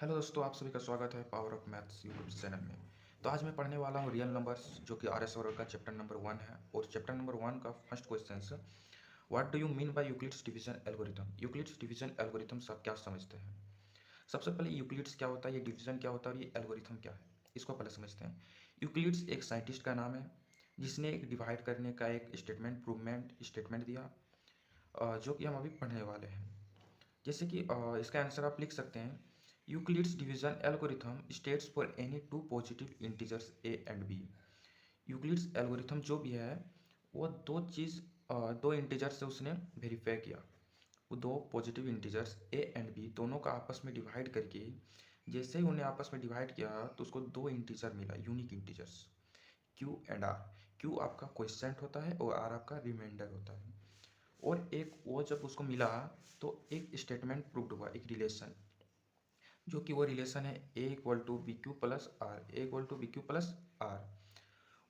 Hello दोस्तों, आप सभी का स्वागत है power of maths YouTube channel में। तो आज मैं पढ़ने वाला हूँ रियल नंबर्स, जो कि आर एस का चैप्टर नंबर 1 है। और चैप्टर नंबर 1 का फर्स्ट क्वेश्चन है, what do you mean by Euclid's division algorithm. Euclid's division algorithm आप क्या समझते हैं? सबसे पहले यूक्लिड्स क्या होता है, ये डिवीजन क्या होता है और ये एल्गोरिथम क्या है, इसको पहले समझते हैं। यूक्लिड्स एक साइंटिस्ट का नाम है जिसने एक डिवाइड करने का एक प्रूवमेंट स्टेटमेंट दिया, जो कि हम अभी पढ़ने वाले हैं। जैसे कि इसका आंसर आप लिख सकते हैं, Euclid's division algorithm states for any two positive integers A and B. Euclid's algorithm जो भी है वो दो इंटीजर से उसने वेरीफाई किया। वो दो positive integers A and B दोनों का आपस में डिवाइड करके, जैसे ही उन्हें आपस में डिवाइड किया तो उसको दो इंटीजर मिला, unique integers Q and R. Q आपका क्वेश्चन होता है और आर आपका रिमाइंडर होता है। और एक वो जब उसको मिला तो एक स्टेटमेंट प्रूव्ड हुआ, एक रिलेशन, जो कि वो रिलेशन है A equal to B Q plus R, A equal to B Q plus R.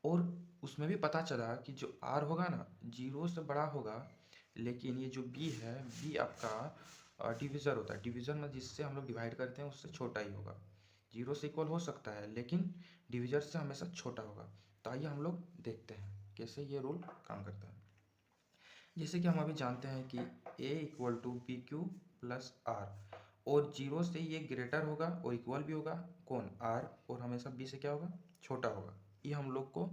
और उसमें भी पता चला कि जो आर होगा ना, जीरो से बड़ा होगा, लेकिन ये जो बी है, बी आपका डिविज़र होता है। डिविज़र में जिससे हम लोग डिवाइड करते हैं उससे छोटा ही होगा। जीरो से इक्वल हो सकता है लेकिन डिविज़र से हमेशा छोटा होगा। तो आइए हम लोग देखते हैं कैसे ये रूल काम करता है। जैसे कि हम अभी जानते हैं कि a equal to P Q plus R, और जीरो से ये ग्रेटर होगा और इक्वल भी होगा कौन, आर, और हमेशा b से क्या होगा, छोटा होगा। ये हम लोग को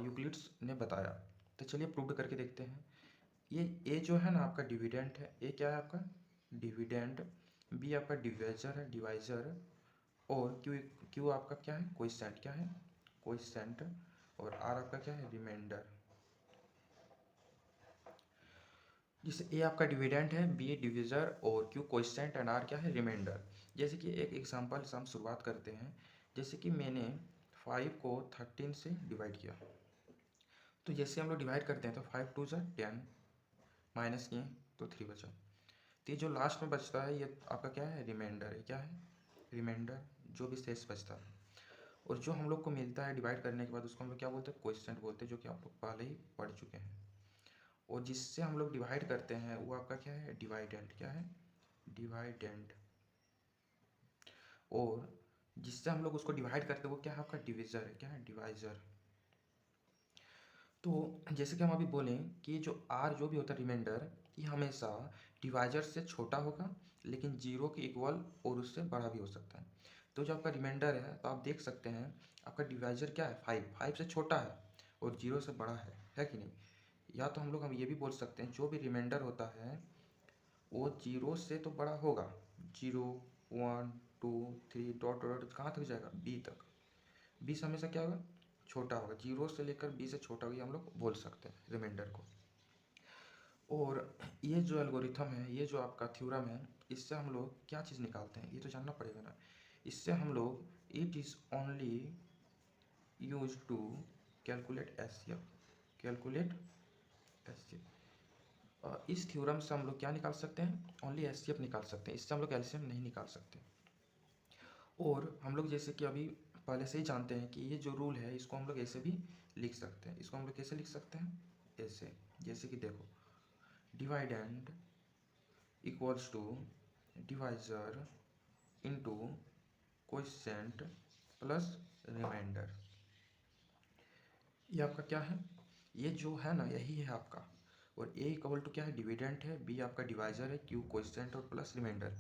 यूक्लिड्स ने बताया। तो चलिए प्रूव करके देखते हैं। ये a जो है ना आपका डिविडेंट है, a क्या है आपका डिविडेंट, b आपका डिवाइजर है, डिवाइजर, और q आपका क्या है, क्वोशिएंट, क्या है क्वोशिएंट, और r आपका क्या है, रिमाइंडर। जिसे ए आपका डिविडेंड है, बी डिविजर, और क्यू क्वोशिएंट, एंड आर क्या है, रिमाइंडर। जैसे कि एक एग्जांपल से हम शुरुआत करते हैं। जैसे कि मैंने 5 को 13 से डिवाइड किया। तो जैसे हम लोग डिवाइड करते हैं तो 5 टू ज़ा 10, माइनस किए तो 3 बचा। तो ये जो लास्ट में बचता है ये आपका क्या है, रिमाइंडर है। क्या है, रिमाइंडर, जो भी शेष बचता है। और जो हम लोग को मिलता है डिवाइड करने के बाद उसको हम लोग क्या बोलते हैं, क्वोशिएंट बोलते हैं, जो कि आप लोग पहले ही पढ़ चुके हैं। और जिससे हम लोग डिवाइड करते हैं वो आपका क्या है, डिवाइडेंड। क्या है, डिवाइडेंड। और जिससे हम लोग उसको डिवाइड करते हैं वो क्या है, आपका डिविजर है। क्या है, डिवाइजर। तो जैसे कि हम अभी बोलें कि जो आर जो भी होता है, रिमाइंडर, ये हमेशा डिवाइजर से छोटा होगा लेकिन जीरो के इक्वल और उससे बड़ा भी हो सकता है। तो जो आपका रिमाइंडर है तो आप देख सकते हैं आपका डिवाइजर क्या है, 5 से छोटा है और जीरो से बड़ा है कि नहीं। या तो हम ये भी बोल सकते हैं जो भी रिमाइंडर होता है वो जीरो से तो बड़ा होगा, जीरो, 1, 2, 3 डॉट डॉट कहाँ तक जाएगा, बी तक। बी से हमेशा क्या होगा, छोटा होगा। जीरो से लेकर बी से छोटा होगा, ये हम लोग बोल सकते हैं रिमाइंडर को। और ये जो एल्गोरिथम है, ये जो आपका थ्योरम है, इससे हम लोग क्या चीज़ निकालते हैं ये तो जानना पड़ेगा ना। इससे हम लोग it is only use to calculate HCF, calculate HCF. इस थ्योरम से हम लोग क्या निकाल सकते हैं, ओनली एचसीएफ निकाल सकते हैं। इससे हम लोग एलसीएम नहीं निकाल सकते। और हम लोग जैसे कि अभी पहले से ही जानते हैं कि ये जो रूल है इसको हम लोग ऐसे भी लिख सकते हैं। इसको हम लोग कैसे लिख सकते हैं, ऐसे। जैसे कि देखो, dividend equals to divisor into quotient plus remainder. ये आपका क्या है, ये जो है ना यही है आपका। और ए इक्वल टू क्या है, डिविडेंट है, बी आपका डिवाइजर है, क्यू क्वोशिएंट और प्लस रिमाइंडर।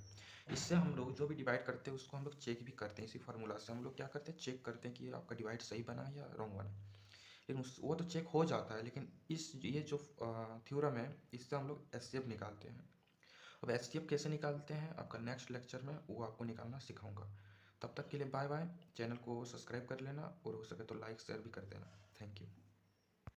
इससे हम लोग जो भी डिवाइड करते हैं उसको हम लोग चेक भी करते हैं। इसी फार्मूला से हम लोग क्या करते हैं, चेक करते हैं कि आपका डिवाइड सही बना है या रॉन्ग बना। लेकिन वो तो चेक हो जाता है, लेकिन ये जो थ्योरम है इससे हम लोग एचसीएफ निकालते हैं। अब एचसीएफ कैसे निकालते हैं आपका नेक्स्ट लेक्चर में वो आपको निकालना सिखाऊंगा। तब तक के लिए बाय बाय। चैनल को सब्सक्राइब कर लेना और हो सके तो लाइक शेयर भी कर देना। Thank you.